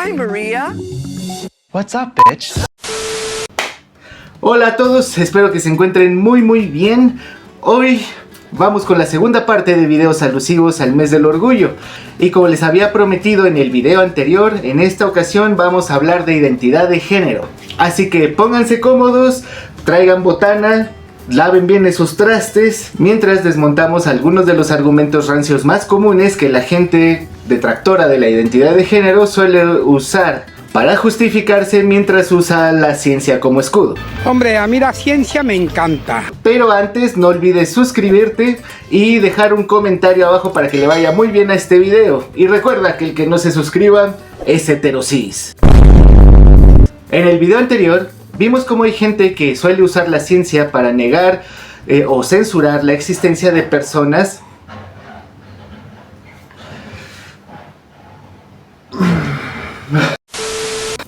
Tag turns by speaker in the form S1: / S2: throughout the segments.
S1: Hi, Maria.
S2: What's up, bitch?
S3: Hola a todos, espero que se encuentren muy bien. Hoy vamos con la segunda parte de videos alusivos al mes del orgullo. Y como les había prometido en el video anterior, en esta ocasión vamos a hablar de identidad de género. Así que pónganse cómodos, traigan botana, laven bien esos trastes, mientras desmontamos algunos de los argumentos rancios más comunes que la gente detractora de la identidad de género suele usar para justificarse mientras usa la ciencia como escudo.
S4: Hombre, a mí la ciencia me encanta.
S3: Pero antes no olvides suscribirte y dejar un comentario abajo para que le vaya muy bien a este video. Y recuerda que el que no se suscriba es heterosis. En el video anterior vimos cómo hay gente que suele usar la ciencia para negar o censurar la existencia de personas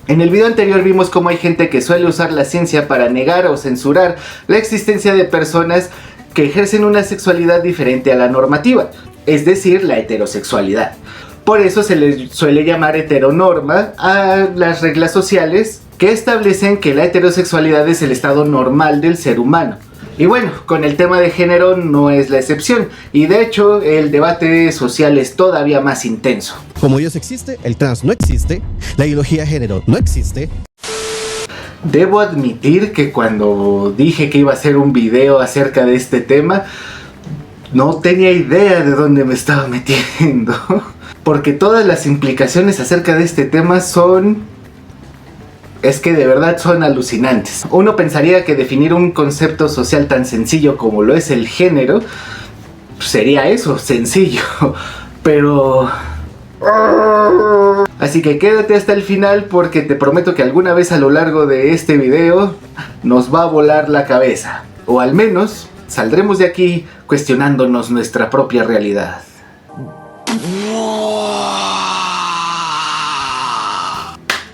S3: En el video anterior vimos cómo hay gente que suele usar la ciencia para negar o censurar la existencia de personas que ejercen una sexualidad diferente a la normativa, es decir, la heterosexualidad. Por eso se les suele llamar heteronorma a las reglas sociales que establecen que la heterosexualidad es el estado normal del ser humano. Y bueno, con el tema de género no es la excepción, y de hecho el debate social es todavía más intenso.
S5: Como Dios existe, el trans no existe, la ideología de género no existe.
S3: Debo admitir que cuando dije que iba a hacer un video acerca de este tema, no tenía idea de dónde me estaba metiendo. Porque todas las implicaciones acerca de este tema es que de verdad son alucinantes. Uno pensaría que definir un concepto social tan sencillo como lo es el género sería eso, sencillo, pero... Así que quédate hasta el final porque te prometo que alguna vez a lo largo de este video nos va a volar la cabeza. O al menos saldremos de aquí cuestionándonos nuestra propia realidad.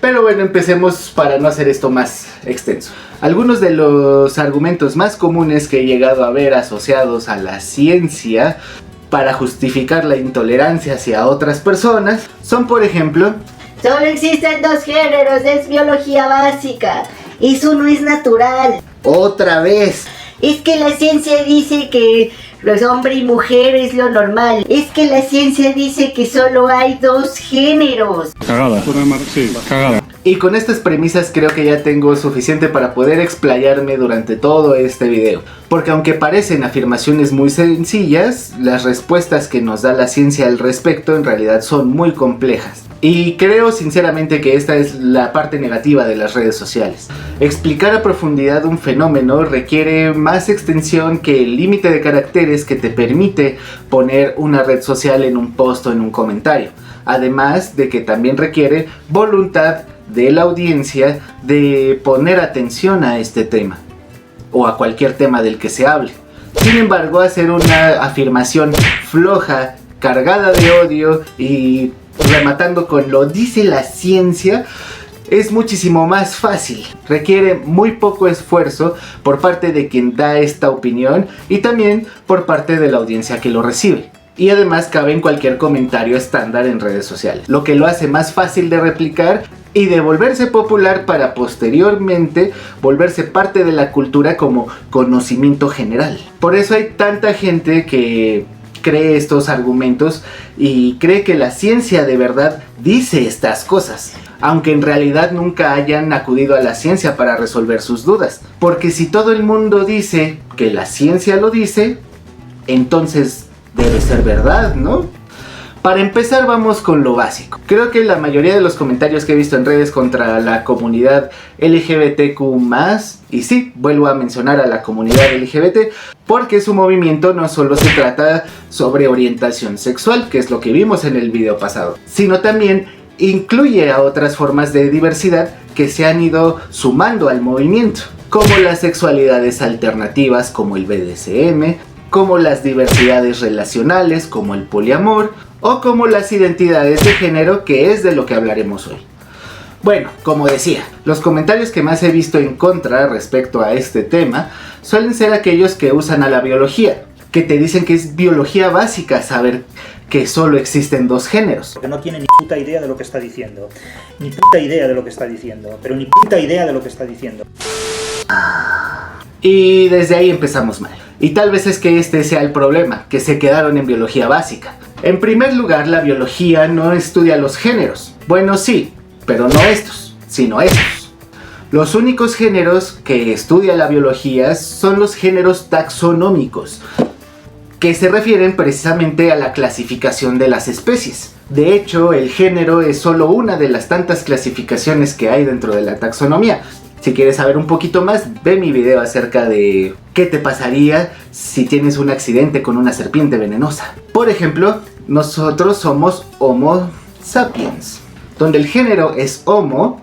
S3: Pero bueno, empecemos para no hacer esto más extenso. Algunos de los argumentos más comunes que he llegado a ver asociados a la ciencia para justificar la intolerancia hacia otras personas son, por ejemplo:
S6: solo existen dos géneros, es biología básica, eso no es natural.
S3: Otra vez.
S6: Es que la ciencia dice que los hombre y mujer es lo normal. Es que la ciencia dice que solo hay dos géneros.
S4: Cagada. Sí, cagada.
S3: Y con estas premisas creo que ya tengo suficiente para poder explayarme durante todo este video. Porque aunque parecen afirmaciones muy sencillas, las respuestas que nos da la ciencia al respecto en realidad son muy complejas. Y creo sinceramente que esta es la parte negativa de las redes sociales. Explicar a profundidad un fenómeno requiere más extensión que el límite de caracteres que te permite poner una red social en un post o en un comentario. Además de que también requiere voluntad de la audiencia de poner atención a este tema o a cualquier tema del que se hable. Sin embargo, hacer una afirmación floja, cargada de odio y rematando con lo dice la ciencia es muchísimo más fácil. Requiere muy poco esfuerzo por parte de quien da esta opinión y también por parte de la audiencia que lo recibe. Y además cabe en cualquier comentario estándar en redes sociales, lo que lo hace más fácil de replicar y de volverse popular para posteriormente volverse parte de la cultura como conocimiento general. Por eso hay tanta gente que cree estos argumentos y cree que la ciencia de verdad dice estas cosas, aunque en realidad nunca hayan acudido a la ciencia para resolver sus dudas. Porque si todo el mundo dice que la ciencia lo dice, entonces debe ser verdad, ¿no? Para empezar vamos con lo básico. Creo que la mayoría de los comentarios que he visto en redes contra la comunidad LGBTQ+, y sí, vuelvo a mencionar a la comunidad LGBT, porque su movimiento no solo se trata sobre orientación sexual, que es lo que vimos en el video pasado, sino también incluye a otras formas de diversidad que se han ido sumando al movimiento, como las sexualidades alternativas como el BDSM, como las diversidades relacionales como el poliamor, o como las identidades de género, que es de lo que hablaremos hoy. Bueno, como decía, los comentarios que más he visto en contra respecto a este tema suelen ser aquellos que usan a la biología, que te dicen que es biología básica saber que solo existen dos géneros.
S1: Porque no tiene ni puta idea de lo que está diciendo. Ni puta idea de lo que está diciendo. Pero ni puta idea de lo que está diciendo.
S3: Y desde ahí empezamos mal. Y tal vez es que este sea el problema, que se quedaron en biología básica. En primer lugar, la biología no estudia los géneros. Bueno, sí, pero no estos, sino estos. Los únicos géneros que estudia la biología son los géneros taxonómicos, que se refieren precisamente a la clasificación de las especies. De hecho, el género es solo una de las tantas clasificaciones que hay dentro de la taxonomía. Si quieres saber un poquito más, ve mi video acerca de qué te pasaría si tienes un accidente con una serpiente venenosa. Por ejemplo, nosotros somos Homo sapiens, donde el género es Homo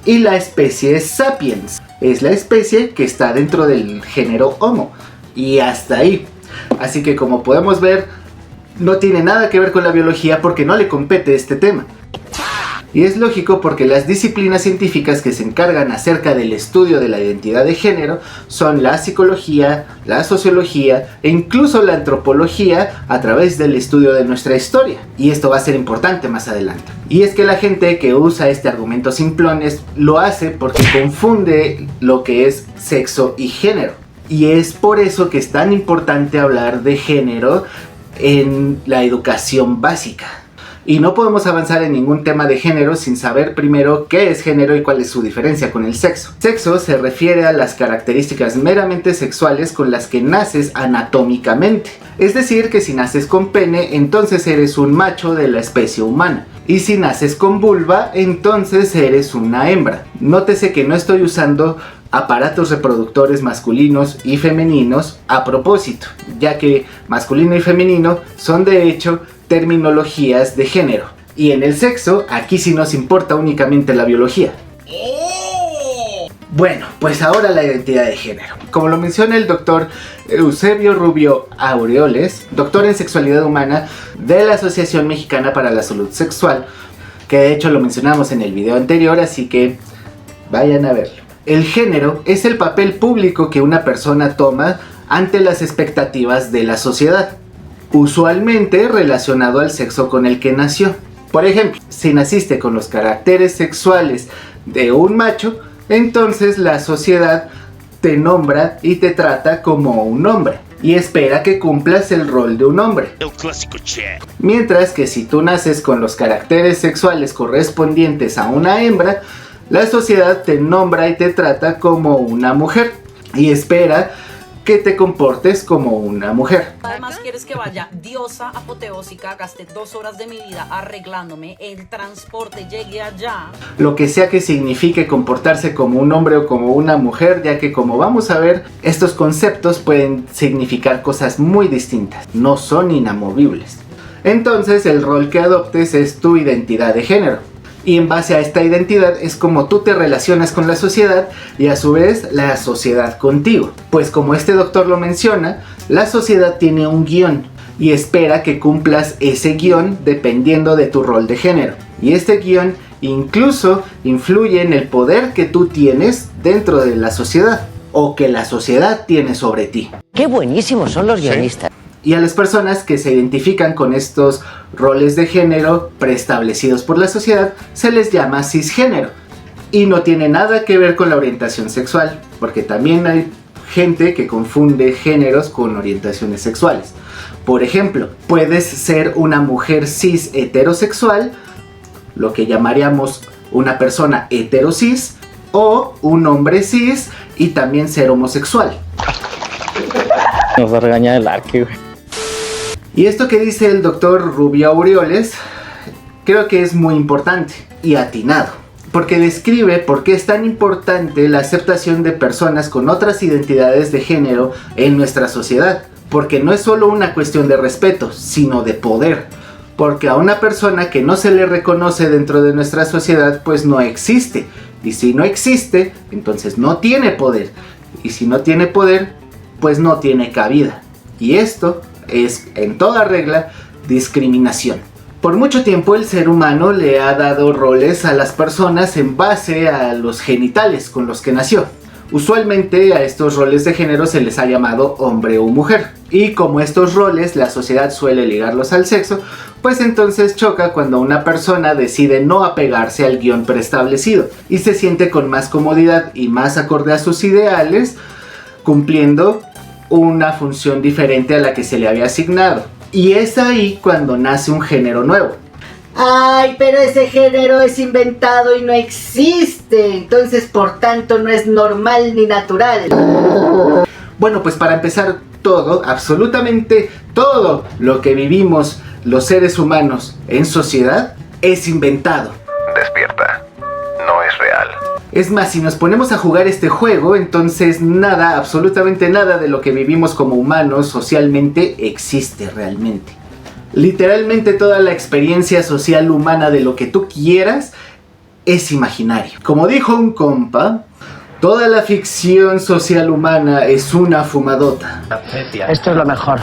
S3: y la especie es Sapiens. Es la especie que está dentro del género Homo. Y hasta ahí. Así que como podemos ver, no tiene nada que ver con la biología porque no le compete este tema. Y es lógico porque las disciplinas científicas que se encargan acerca del estudio de la identidad de género son la psicología, la sociología e incluso la antropología a través del estudio de nuestra historia. Y esto va a ser importante más adelante. Y es que la gente que usa este argumento simplones lo hace porque confunde lo que es sexo y género. Y es por eso que es tan importante hablar de género en la educación básica. Y no podemos avanzar en ningún tema de género sin saber primero qué es género y cuál es su diferencia con el sexo. Sexo se refiere a las características meramente sexuales con las que naces anatómicamente. Es decir, que si naces con pene, entonces eres un macho de la especie humana. Y si naces con vulva, entonces eres una hembra. Nótese que no estoy usando aparatos reproductores masculinos y femeninos a propósito, ya que masculino y femenino son de hecho terminologías de género. Y en el sexo, aquí sí nos importa únicamente la biología. Bueno, pues ahora la identidad de género. Como lo menciona el doctor Eusebio Rubio Aureoles, doctor en sexualidad humana de la Asociación Mexicana para la Salud Sexual, que de hecho lo mencionamos en el video anterior, así que vayan a verlo. El género es el papel público que una persona toma ante las expectativas de la sociedad, usualmente relacionado al sexo con el que nació. Por ejemplo, si naciste con los caracteres sexuales de un macho, entonces la sociedad te nombra y te trata como un hombre y espera que cumplas el rol de un hombre.
S7: El clásico che.
S3: Mientras que si tú naces con los caracteres sexuales correspondientes a una hembra, la sociedad te nombra y te trata como una mujer y espera que te comportes como una mujer.
S8: Además, quieres que vaya diosa apoteósica, gasté 2 horas de mi vida arreglándome, el transporte llegue allá.
S3: Lo que sea que signifique comportarse como un hombre o como una mujer, ya que como vamos a ver, estos conceptos pueden significar cosas muy distintas, no son inamovibles. Entonces el rol que adoptes es tu identidad de género. Y en base a esta identidad es como tú te relacionas con la sociedad y a su vez la sociedad contigo. Pues como este doctor lo menciona, la sociedad tiene un guión y espera que cumplas ese guión dependiendo de tu rol de género. Y este guión incluso influye en el poder que tú tienes dentro de la sociedad o que la sociedad tiene sobre ti.
S9: ¡Qué buenísimos son los guionistas!
S3: Y a las personas que se identifican con estos roles de género preestablecidos por la sociedad se les llama cisgénero. Y no tiene nada que ver con la orientación sexual, porque también hay gente que confunde géneros con orientaciones sexuales. Por ejemplo, puedes ser una mujer cis heterosexual, lo que llamaríamos una persona heterocis, o un hombre cis y también ser homosexual.
S10: Nos va a regañar el arque, güey.
S3: Y esto que dice el doctor Rubio Aureoles, creo que es muy importante y atinado, porque describe por qué es tan importante la aceptación de personas con otras identidades de género en nuestra sociedad. Porque no es solo una cuestión de respeto, sino de poder. Porque a una persona que no se le reconoce dentro de nuestra sociedad, pues no existe. Y si no existe, entonces no tiene poder. Y si no tiene poder, pues no tiene cabida. Y esto es, en toda regla, discriminación. Por mucho tiempo el ser humano le ha dado roles a las personas en base a los genitales con los que nació. Usualmente a estos roles de género se les ha llamado hombre o mujer, y como estos roles la sociedad suele ligarlos al sexo, pues entonces choca cuando una persona decide no apegarse al guión preestablecido y se siente con más comodidad y más acorde a sus ideales, cumpliendo una función diferente a la que se le había asignado. Y es ahí cuando nace un género nuevo.
S6: Ay, pero ese género es inventado y no existe. Entonces, por tanto, no es normal ni natural.
S3: Bueno, pues para empezar, todo, absolutamente todo lo que vivimos los seres humanos en sociedad es inventado.
S2: Despierta. No es real.
S3: Es más, si nos ponemos a jugar este juego, entonces nada, absolutamente nada de lo que vivimos como humanos socialmente existe realmente. Literalmente toda la experiencia social humana de lo que tú quieras es imaginario. Como dijo un compa, toda la ficción social humana es una fumadota.
S9: Esto es lo mejor.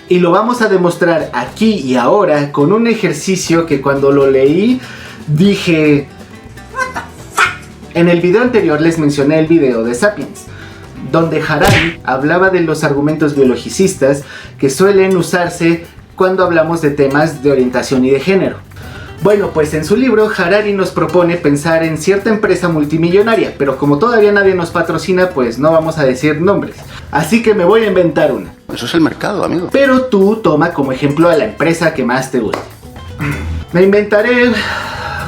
S3: Y lo vamos a demostrar aquí y ahora con un ejercicio que cuando lo leí dije... En el video anterior les mencioné el video de Sapiens, donde Harari hablaba de los argumentos biologicistas que suelen usarse cuando hablamos de temas de orientación y de género. Bueno, pues en su libro Harari nos propone pensar en cierta empresa multimillonaria, pero como todavía nadie nos patrocina, pues no vamos a decir nombres. Así que me voy a inventar una.
S2: Eso es el mercado, amigo.
S3: Pero tú toma como ejemplo a la empresa que más te guste. Me inventaré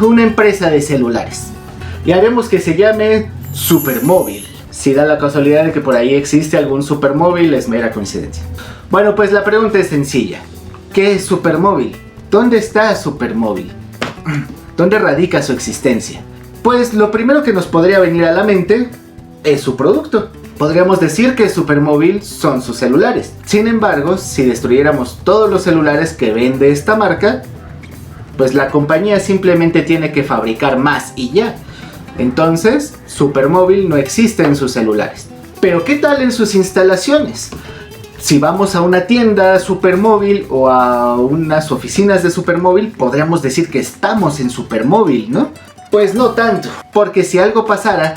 S3: una empresa de celulares y haremos que se llame Supermóvil. Si da la casualidad de que por ahí existe algún Supermóvil, es mera coincidencia. Bueno, pues la pregunta es sencilla. ¿Qué es Supermóvil? ¿Dónde está Supermóvil? ¿Dónde radica su existencia? Pues lo primero que nos podría venir a la mente es su producto. Podríamos decir que Supermóvil son sus celulares. Sin embargo, si destruyéramos todos los celulares que vende esta marca, pues la compañía simplemente tiene que fabricar más y ya. Entonces, Supermóvil no existe en sus celulares. Pero ¿qué tal en sus instalaciones? Si vamos a una tienda Supermóvil o a unas oficinas de Supermóvil, podríamos decir que estamos en Supermóvil, ¿no? Pues no tanto, porque si algo pasara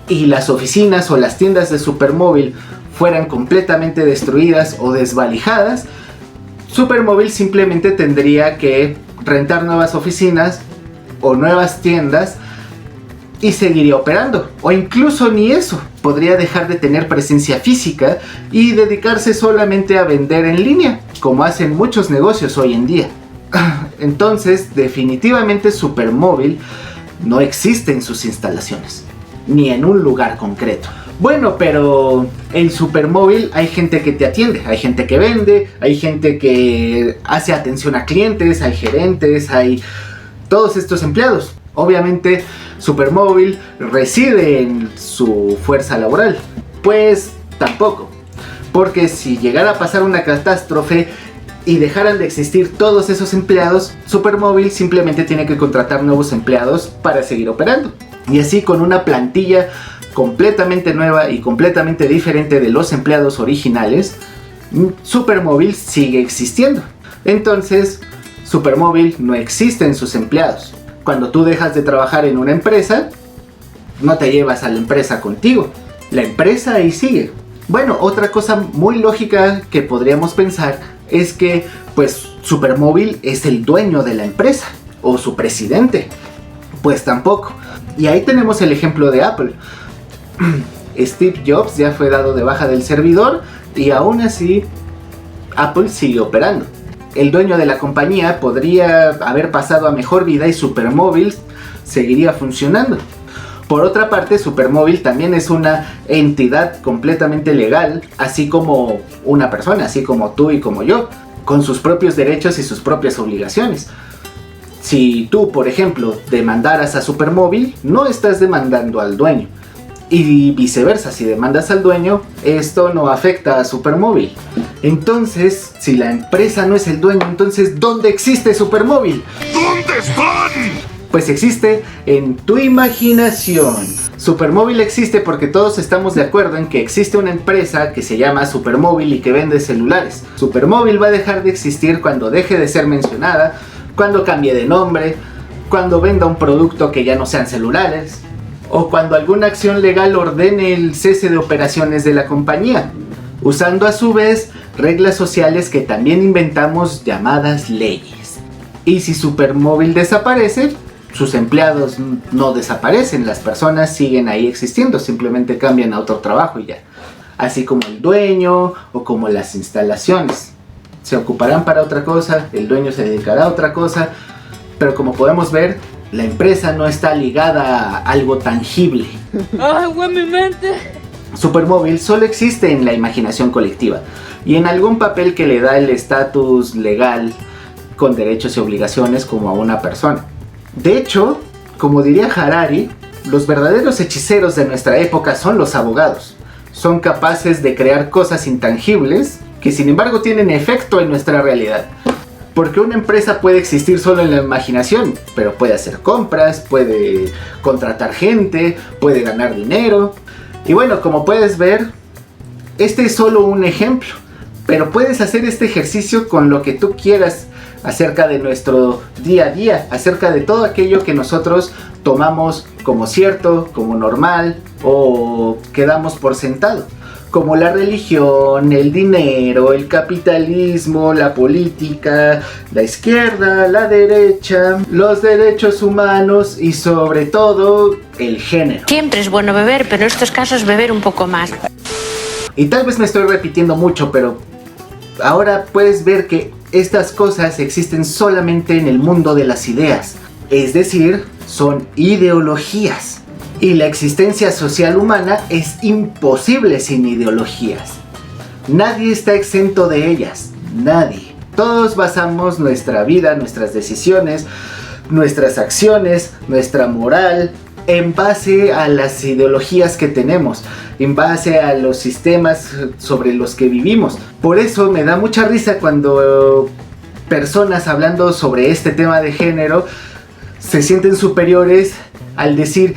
S3: y las oficinas o las tiendas de Supermóvil fueran completamente destruidas o desvalijadas, Supermóvil simplemente tendría que rentar nuevas oficinas o nuevas tiendas y seguiría operando, o incluso ni eso, podría dejar de tener presencia física y dedicarse solamente a vender en línea, como hacen muchos negocios hoy en día. Entonces, definitivamente Supermóvil no existe en sus instalaciones, ni en un lugar concreto. Bueno, pero en Supermóvil hay gente que te atiende, hay gente que vende, hay gente que hace atención a clientes, hay gerentes, hay todos estos empleados. Obviamente Supermóvil reside en su fuerza laboral. Pues tampoco, porque si llegara a pasar una catástrofe y dejaran de existir todos esos empleados, Supermóvil simplemente tiene que contratar nuevos empleados para seguir operando. Y así con una plantilla completamente nueva y completamente diferente de los empleados originales, Supermóvil sigue existiendo. Entonces, Supermóvil no existe en sus empleados. Cuando tú dejas de trabajar en una empresa, no te llevas a la empresa contigo. La empresa ahí sigue. Bueno, otra cosa muy lógica que podríamos pensar es que, pues, Supermóvil es el dueño de la empresa, o su presidente. Pues tampoco. Y ahí tenemos el ejemplo de Apple. Steve Jobs ya fue dado de baja del servidor y aún así Apple sigue operando. El dueño de la compañía podría haber pasado a mejor vida y Supermóvil seguiría funcionando. Por otra parte, Supermóvil también es una entidad completamente legal, así como una persona, así como tú y como yo, con sus propios derechos y sus propias obligaciones. Si tú, por ejemplo, demandaras a Supermóvil, no estás demandando al dueño. Y viceversa, si demandas al dueño, esto no afecta a Supermóvil. Entonces, si la empresa no es el dueño, entonces ¿dónde existe Supermóvil?
S2: ¿Dónde están?
S3: Pues existe en tu imaginación. Supermóvil existe porque todos estamos de acuerdo en que existe una empresa que se llama Supermóvil y que vende celulares. Supermóvil va a dejar de existir cuando deje de ser mencionada, cuando cambie de nombre, cuando venda un producto que ya no sean celulares, o cuando alguna acción legal ordene el cese de operaciones de la compañía, usando a su vez reglas sociales que también inventamos llamadas leyes. Y si Supermóvil desaparece, sus empleados no desaparecen, las personas siguen ahí existiendo, simplemente cambian a otro trabajo y ya. Así como el dueño o como las instalaciones. Se ocuparán para otra cosa, el dueño se dedicará a otra cosa, pero como podemos ver, la empresa no está ligada a algo tangible.
S7: ¡Ay, güey, mi mente!
S3: Supermóvil solo existe en la imaginación colectiva y en algún papel que le da el estatus legal con derechos y obligaciones como a una persona. De hecho, como diría Harari, los verdaderos hechiceros de nuestra época son los abogados. Son capaces de crear cosas intangibles que sin embargo tienen efecto en nuestra realidad. Porque una empresa puede existir solo en la imaginación, pero puede hacer compras, puede contratar gente, puede ganar dinero. Y bueno, como puedes ver, este es solo un ejemplo, pero puedes hacer este ejercicio con lo que tú quieras acerca de nuestro día a día, acerca de todo aquello que nosotros tomamos como cierto, como normal o que damos por sentado. Como la religión, el dinero, el capitalismo, la política, la izquierda, la derecha, los derechos humanos y sobre todo el género.
S11: Siempre es bueno beber, pero en estos casos beber un poco más.
S3: Y tal vez me estoy repitiendo mucho, pero ahora puedes ver que estas cosas existen solamente en el mundo de las ideas. Es decir, son ideologías. Y la existencia social humana es imposible sin ideologías. Nadie está exento de ellas, nadie. Todos basamos nuestra vida, nuestras decisiones, nuestras acciones, nuestra moral, en base a las ideologías que tenemos, en base a los sistemas sobre los que vivimos. Por eso me da mucha risa cuando personas hablando sobre este tema de género se sienten superiores al decir,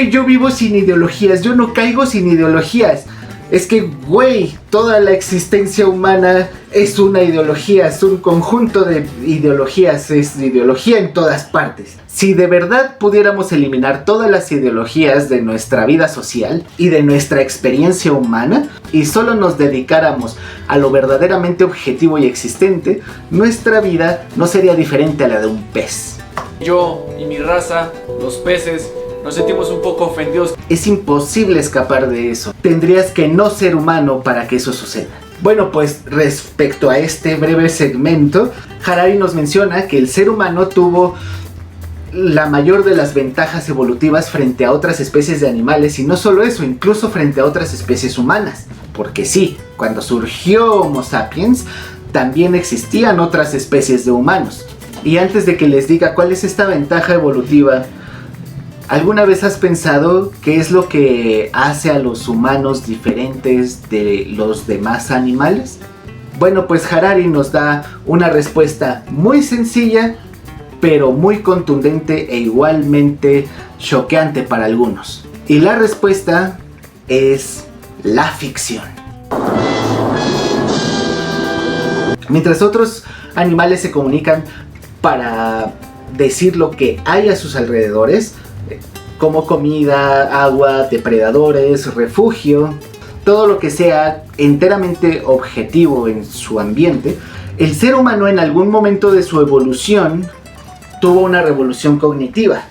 S3: yo vivo sin ideologías, yo no caigo sin ideologías. Es que, güey, toda la existencia humana es una ideología, es un conjunto de ideologías, es ideología en todas partes. Si de verdad pudiéramos eliminar todas las ideologías de nuestra vida social y de nuestra experiencia humana y solo nos dedicáramos a lo verdaderamente objetivo y existente, nuestra vida no sería diferente a la de un pez.
S12: Yo y mi raza, los peces, nos sentimos un poco ofendidos.
S3: Es imposible escapar de eso. Tendrías que no ser humano para que eso suceda. Bueno, pues respecto a este breve segmento, Harari nos menciona que el ser humano tuvo la mayor de las ventajas evolutivas frente a otras especies de animales, y no solo eso, incluso frente a otras especies humanas. Porque sí, cuando surgió Homo sapiens, también existían otras especies de humanos. Y antes de que les diga cuál es esta ventaja evolutiva, ¿alguna vez has pensado qué es lo que hace a los humanos diferentes de los demás animales? Bueno, pues Harari nos da una respuesta muy sencilla, pero muy contundente e igualmente choqueante para algunos. Y la respuesta es la ficción. Mientras otros animales se comunican para decir lo que hay a sus alrededores, como comida, agua, depredadores, refugio, todo lo que sea enteramente objetivo en su ambiente, el ser humano en algún momento de su evolución tuvo una revolución cognitiva,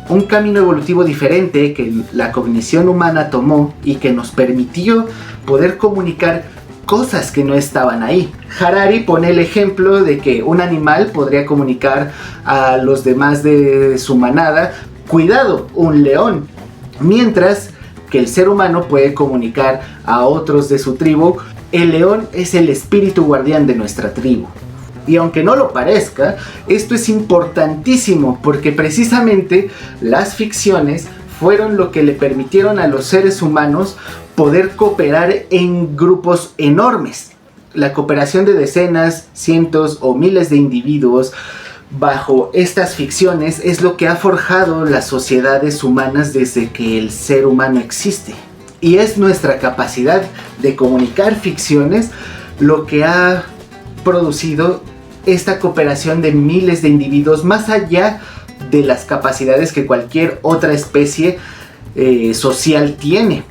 S3: un camino evolutivo diferente que la cognición humana tomó y que nos permitió poder comunicar cosas que no estaban ahí. Harari pone el ejemplo de que un animal podría comunicar a los demás de su manada, cuidado, un león, mientras que el ser humano puede comunicar a otros de su tribu. El león es el espíritu guardián de nuestra tribu. Y aunque no lo parezca, esto es importantísimo porque precisamente las ficciones fueron lo que le permitieron a los seres humanos poder cooperar en grupos enormes. La cooperación de decenas, cientos o miles de individuos bajo estas ficciones es lo que ha forjado las sociedades humanas desde que el ser humano existe. Y es nuestra capacidad de comunicar ficciones lo que ha producido esta cooperación de miles de individuos más allá de las capacidades que cualquier otra especie social tiene.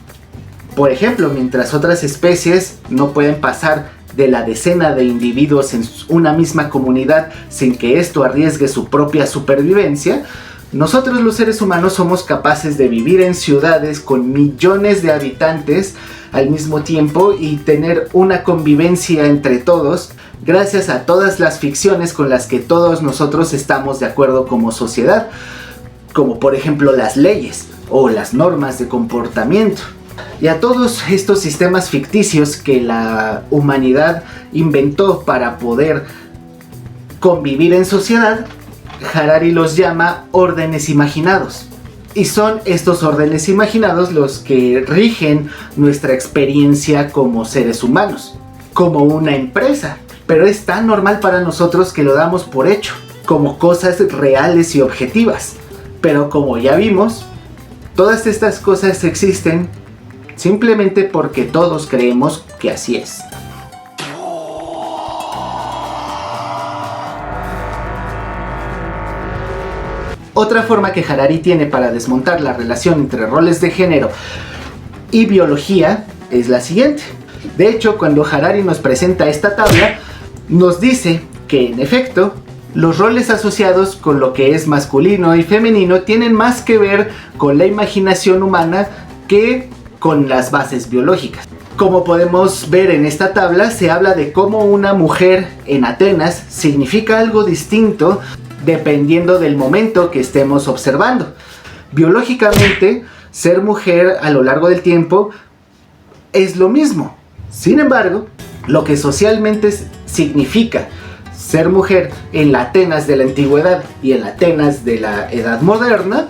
S3: Por ejemplo, mientras otras especies no pueden pasar de la decena de individuos en una misma comunidad sin que esto arriesgue su propia supervivencia, nosotros los seres humanos somos capaces de vivir en ciudades con millones de habitantes al mismo tiempo y tener una convivencia entre todos gracias a todas las ficciones con las que todos nosotros estamos de acuerdo como sociedad, como por ejemplo las leyes o las normas de comportamiento. Y a todos estos sistemas ficticios que la humanidad inventó para poder convivir en sociedad, Harari los llama órdenes imaginados. Y son estos órdenes imaginados los que rigen nuestra experiencia como seres humanos, como una empresa. Pero es tan normal para nosotros que lo damos por hecho, como cosas reales y objetivas. Pero como ya vimos, todas estas cosas existen simplemente porque todos creemos que así es. Otra forma que Harari tiene para desmontar la relación entre roles de género y biología es la siguiente. De hecho, cuando Harari nos presenta esta tabla, nos dice que en efecto, los roles asociados con lo que es masculino y femenino tienen más que ver con la imaginación humana que con las bases biológicas. Como podemos ver en esta tabla, se habla de cómo una mujer en Atenas significa algo distinto dependiendo del momento que estemos observando. Biológicamente, ser mujer a lo largo del tiempo es lo mismo. Sin embargo, lo que socialmente significa ser mujer en la Atenas de la antigüedad y en la Atenas de la edad moderna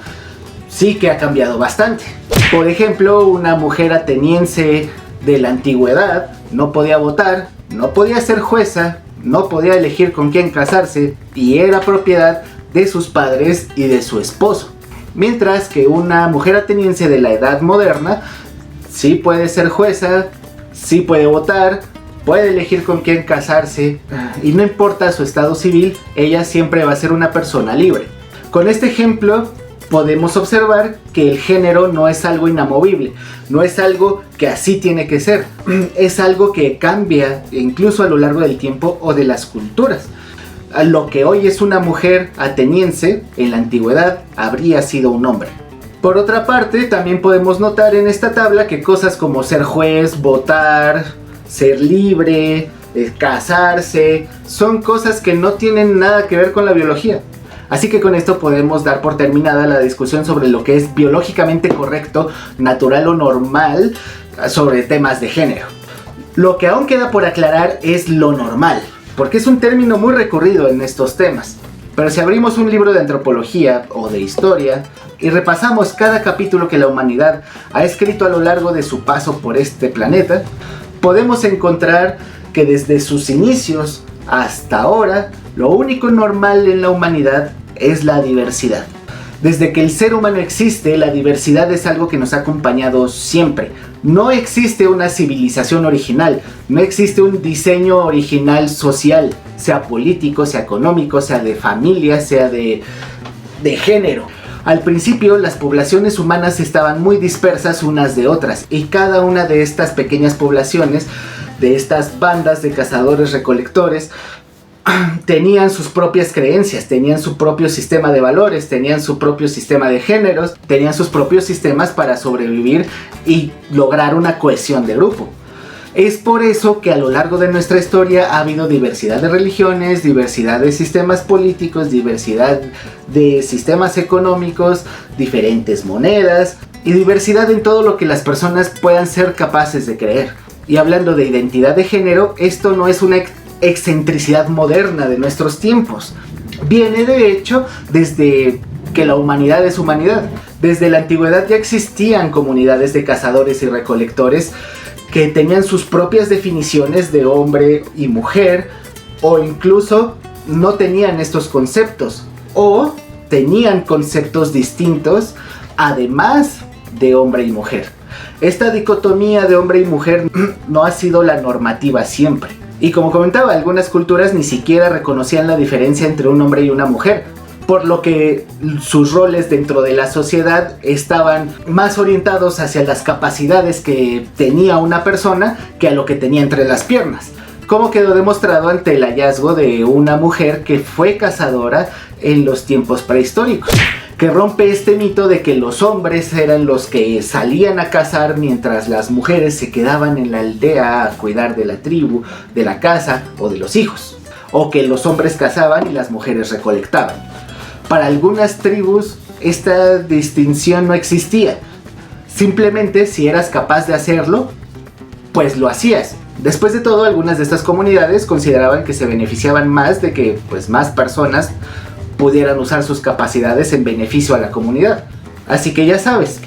S3: sí que ha cambiado bastante. Por ejemplo, una mujer ateniense de la antigüedad no podía votar, no podía ser jueza, no podía elegir con quién casarse y era propiedad de sus padres y de su esposo. Mientras que una mujer ateniense de la edad moderna sí puede ser jueza, sí puede votar, puede elegir con quién casarse y no importa su estado civil, ella siempre va a ser una persona libre. Con este ejemplo podemos observar que el género no es algo inamovible, no es algo que así tiene que ser, es algo que cambia incluso a lo largo del tiempo o de las culturas. Lo que hoy es una mujer ateniense, en la antigüedad habría sido un hombre. Por otra parte, también podemos notar en esta tabla que cosas como ser juez, votar, ser libre, casarse, son cosas que no tienen nada que ver con la biología. Así que con esto podemos dar por terminada la discusión sobre lo que es biológicamente correcto, natural o normal sobre temas de género. Lo que aún queda por aclarar es lo normal, porque es un término muy recurrido en estos temas. Pero si abrimos un libro de antropología o de historia y repasamos cada capítulo que la humanidad ha escrito a lo largo de su paso por este planeta, podemos encontrar que desde sus inicios hasta ahora, lo único normal en la humanidad es la diversidad. Desde que el ser humano existe, la diversidad es algo que nos ha acompañado siempre. No existe una civilización original, no existe un diseño original social, sea político, sea económico, sea de familia, sea de género. Al principio, las poblaciones humanas estaban muy dispersas unas de otras, y cada una de estas pequeñas poblaciones, de estas bandas de cazadores-recolectores, tenían sus propias creencias, tenían su propio sistema de valores, tenían su propio sistema de géneros, tenían sus propios sistemas para sobrevivir y lograr una cohesión de grupo. Es por eso que a lo largo de nuestra historia ha habido diversidad de religiones, diversidad de sistemas políticos, diversidad de sistemas económicos, diferentes monedas y diversidad en todo lo que las personas puedan ser capaces de creer. Y hablando de identidad de género, esto no es una excentricidad moderna de nuestros tiempos. Viene de hecho desde que la humanidad es humanidad. Desde la antigüedad ya existían comunidades de cazadores y recolectores que tenían sus propias definiciones de hombre y mujer, o incluso no tenían estos conceptos, o tenían conceptos distintos además de hombre y mujer. Esta dicotomía de hombre y mujer no ha sido la normativa siempre. Y como comentaba, algunas culturas ni siquiera reconocían la diferencia entre un hombre y una mujer. por lo que sus roles dentro de la sociedad estaban más orientados hacia las capacidades que tenía una persona que a lo que tenía entre las piernas, como quedó demostrado ante el hallazgo de una mujer que fue cazadora en los tiempos prehistóricos, que rompe este mito de que los hombres eran los que salían a cazar mientras las mujeres se quedaban en la aldea a cuidar de la tribu, de la casa o de los hijos, o que los hombres cazaban y las mujeres recolectaban. Para algunas tribus esta distinción no existía, simplemente si eras capaz de hacerlo, pues lo hacías. Después de todo, algunas de estas comunidades consideraban que se beneficiaban más de que pues, más personas pudieran usar sus capacidades en beneficio a la comunidad. Así que ya sabes,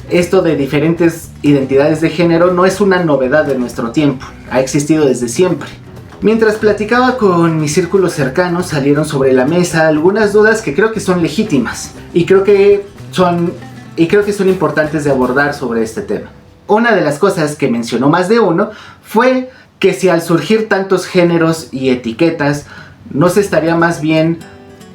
S3: esto de diferentes identidades de género no es una novedad de nuestro tiempo, ha existido desde siempre. Mientras platicaba con mis círculos cercanos, salieron sobre la mesa algunas dudas que creo que son legítimas y creo que son importantes de abordar sobre este tema. Una de las cosas que mencionó más de uno fue que si al surgir tantos géneros y etiquetas, no se estaría más bien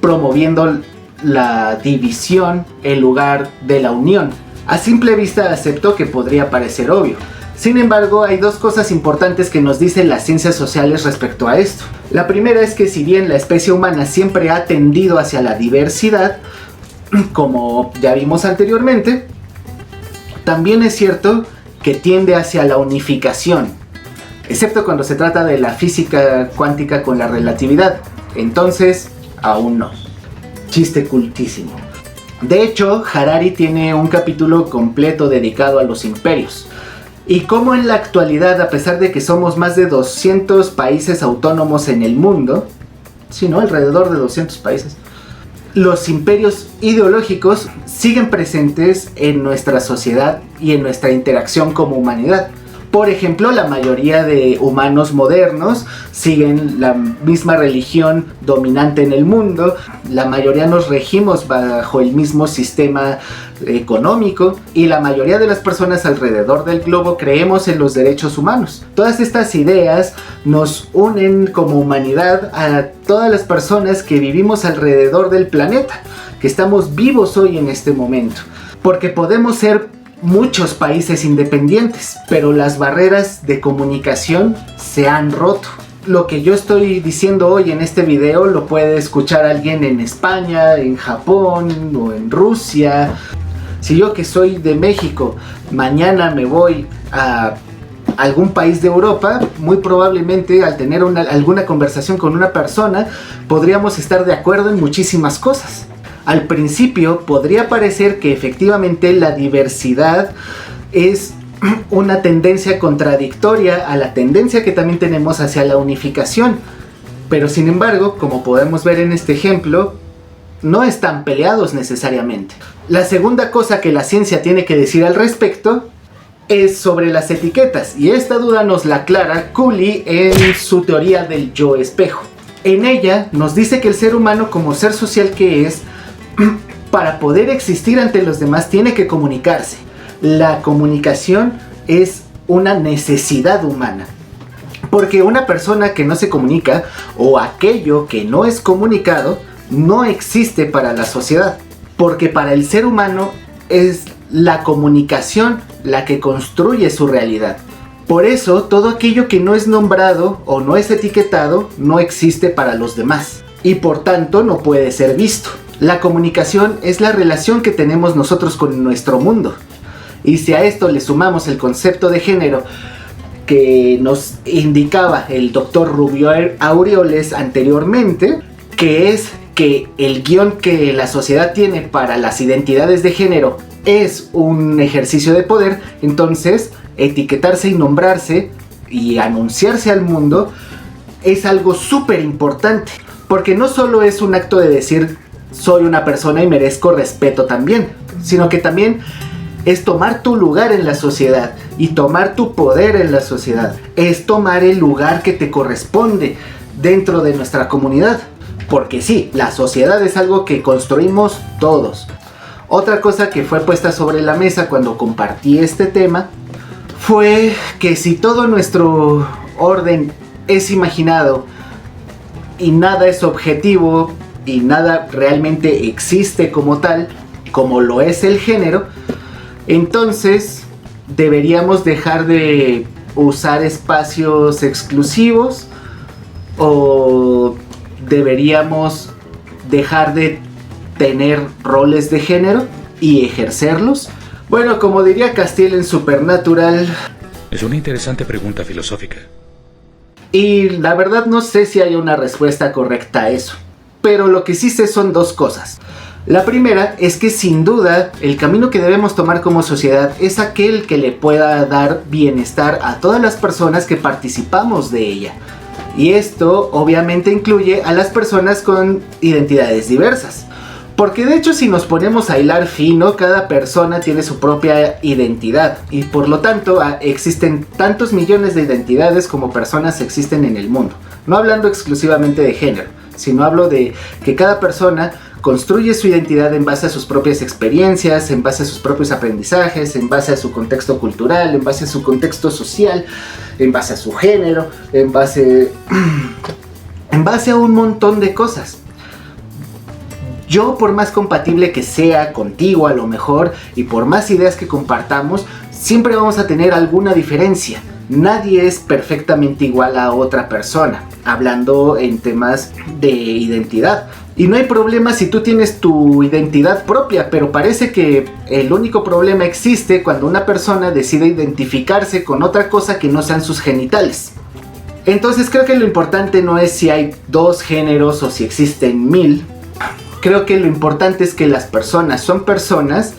S3: promoviendo la división en lugar de la unión. A simple vista acepto que podría parecer obvio. Sin embargo, hay dos cosas importantes que nos dicen las ciencias sociales respecto a esto. La primera es que si bien la especie humana siempre ha tendido hacia la diversidad, como ya vimos anteriormente, también es cierto que tiende hacia la unificación, excepto cuando se trata de la física cuántica con la relatividad. Entonces, aún no. Chiste cultísimo. De hecho, Harari tiene un capítulo completo dedicado a los imperios. Y cómo en la actualidad, a pesar de que somos más de 200 países autónomos en el mundo, sí, ¿no? Alrededor de 200 países, los imperios ideológicos siguen presentes en nuestra sociedad y en nuestra interacción como humanidad. Por ejemplo, la mayoría de humanos modernos siguen la misma religión dominante en el mundo, la mayoría nos regimos bajo el mismo sistema económico y la mayoría de las personas alrededor del globo creemos en los derechos humanos. Todas estas ideas nos unen como humanidad a todas las personas que vivimos alrededor del planeta, que estamos vivos hoy en este momento, porque podemos ser muchos países independientes, pero las barreras de comunicación se han roto. Lo que yo estoy diciendo hoy en este video lo puede escuchar alguien en España, en Japón o en Rusia. Si yo, que soy de México, mañana me voy a algún país de Europa, muy probablemente al tener alguna conversación con una persona podríamos estar de acuerdo en muchísimas cosas. Al principio podría parecer que efectivamente la diversidad es una tendencia contradictoria a la tendencia que también tenemos hacia la unificación, pero sin embargo, como podemos ver en este ejemplo, no están peleados necesariamente. La segunda cosa que la ciencia tiene que decir al respecto es sobre las etiquetas, y esta duda nos la aclara Cooley en su teoría del yo espejo. En ella nos dice que el ser humano, como ser social que es, para poder existir ante los demás tiene que comunicarse. La comunicación es una necesidad humana, porque una persona que no se comunica o aquello que no es comunicado no existe para la sociedad, porque para el ser humano es la comunicación la que construye su realidad. Por eso todo aquello que no es nombrado o no es etiquetado no existe para los demás y por tanto no puede ser visto. La comunicación es la relación que tenemos nosotros con nuestro mundo. Y si a esto le sumamos el concepto de género que nos indicaba el doctor Rubio Aureoles anteriormente, que es que el guión que la sociedad tiene para las identidades de género es un ejercicio de poder, entonces etiquetarse y nombrarse y anunciarse al mundo es algo súper importante, porque no solo es un acto de decir soy una persona y merezco respeto también, sino que también es tomar tu lugar en la sociedad y tomar tu poder en la sociedad, es tomar el lugar que te corresponde dentro de nuestra comunidad, porque sí, la sociedad es algo que construimos todos. Otra cosa que fue puesta sobre la mesa cuando compartí este tema fue que si todo nuestro orden es imaginado y nada es objetivo, y nada realmente existe como tal, como lo es el género, entonces deberíamos dejar de usar espacios exclusivos o deberíamos dejar de tener roles de género y ejercerlos. Bueno, como diría Castiel en Supernatural,
S13: es una interesante pregunta filosófica.
S3: Y la verdad no sé si hay una respuesta correcta a eso, pero lo que sí sé son dos cosas. La primera es que sin duda el camino que debemos tomar como sociedad es aquel que le pueda dar bienestar a todas las personas que participamos de ella. Y esto obviamente incluye a las personas con identidades diversas. Porque de hecho si nos ponemos a hilar fino, cada persona tiene su propia identidad. Y por lo tanto existen tantos millones de identidades como personas existen en el mundo. No hablando exclusivamente de género, sino hablo de que cada persona construye su identidad en base a sus propias experiencias, en base a sus propios aprendizajes, en base a su contexto cultural, en base a su contexto social, en base a su género, en base a un montón de cosas. Yo, por más compatible que sea contigo a lo mejor, y por más ideas que compartamos, siempre vamos a tener alguna diferencia. Nadie es perfectamente igual a otra persona, hablando en temas de identidad. Y no hay problema si tú tienes tu identidad propia, pero parece que el único problema existe cuando una persona decide identificarse con otra cosa que no sean sus genitales. Entonces creo que lo importante no es si hay 2 géneros o si existen 1000. Creo que lo importante es que las personas son personas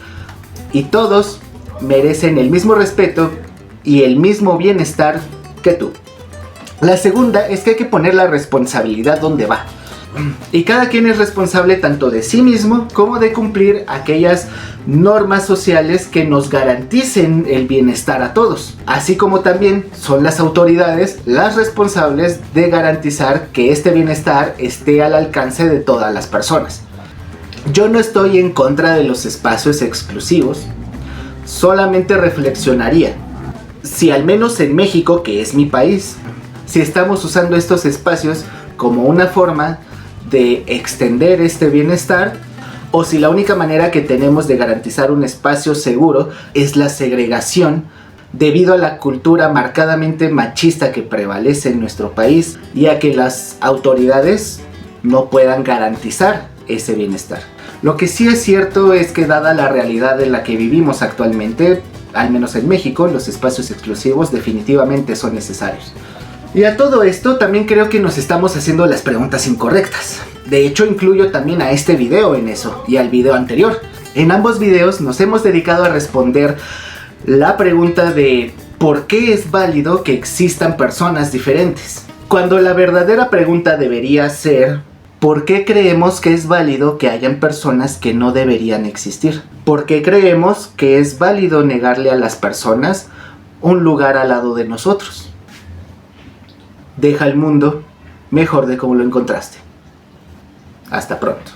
S3: y todos merecen el mismo respeto y el mismo bienestar que tú. La segunda es que hay que poner la responsabilidad donde va. Y cada quien es responsable tanto de sí mismo como de cumplir aquellas normas sociales que nos garanticen el bienestar a todos. Así como también son las autoridades las responsables de garantizar que este bienestar esté al alcance de todas las personas. Yo no estoy en contra de los espacios exclusivos, solamente reflexionaría. Si al menos en México, que es mi país, si estamos usando estos espacios como una forma de extender este bienestar, o si la única manera que tenemos de garantizar un espacio seguro es la segregación debido a la cultura marcadamente machista que prevalece en nuestro país y a que las autoridades no puedan garantizar ese bienestar. Lo que sí es cierto es que dada la realidad en la que vivimos actualmente, al menos en México, los espacios exclusivos definitivamente son necesarios. Y a todo esto también creo que nos estamos haciendo las preguntas incorrectas. De hecho, incluyo también a este video en eso y al video anterior. En ambos videos nos hemos dedicado a responder la pregunta de ¿por qué es válido que existan personas diferentes? Cuando la verdadera pregunta debería ser ¿por qué creemos que es válido que hayan personas que no deberían existir? ¿Por qué creemos que es válido negarle a las personas un lugar al lado de nosotros? Deja el mundo mejor de como lo encontraste. Hasta pronto.